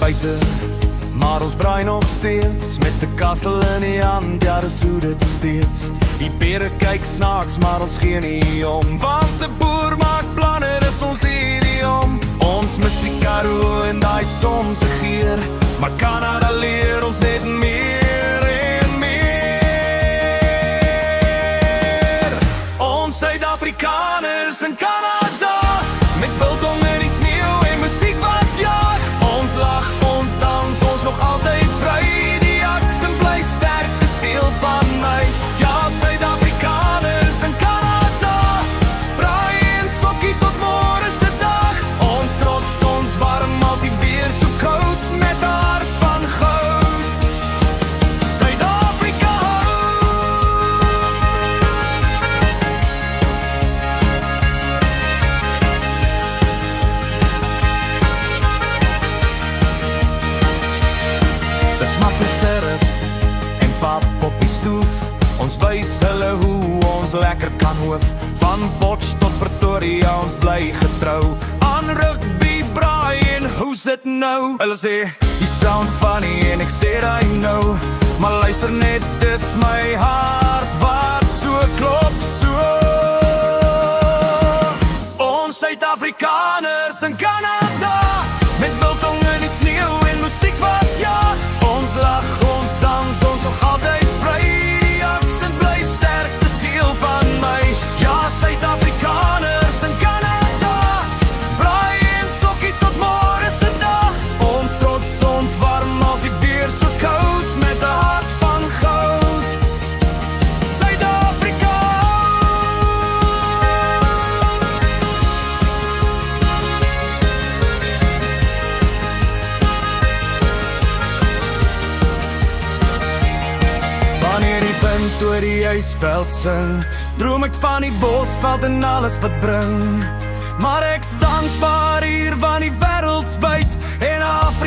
Buiten, maar ons braai nog steeds met de kastel in die hand, ja dis hoe dit steeds. Die bere kyk snaaks, maar ons gee nie om, want de boer maak planne, dis ons idiom. Ons mis die Karoo en die sonse geur, maar Canada leer ons net meer en meer. Ons Suid-Afrikaners in Canada, met biltong in die sneeuw en muziek wat jaag. Ons lag, ons dans, ons nog altyd vry. Die aksen bly sterk, dis deel van my. Ja, Suid-Afrikaners in Canada, braai en sokkie tot môre se dag. Ons trots, ons warm als die weer so koud, met 'n hart van goud. Suid-Afrika dis maple syrup en pap op die stoef. Ons wys hulle hoe ons lekker kan hoof. Van Potch tot Pretoria, ons bly getrou aan rugby, braai en hoe's it nou? Hulle sê, you sound funny en ek sê I know, maar luister net, dis my hart wat so klop so. Ons Suid-Afrikaners in Canada, met biltong in die sneeuw en muziek wat jaag. Ons lag, ons dans, ons nog altyd vry. Die aksen bly sterk, dis deel van my. Ja, Suid-Afrikaners in Canada, braai en sokkie tot môre se dag. Ons trots, ons warm als die weer so koud, met 'n hart van goud. Suid-Afrika wanneer die wind oor die ysveld sing, droom ek van die bosveld en alles wat bring. Maar ek's dankbaar hier van die wêreldswyd en af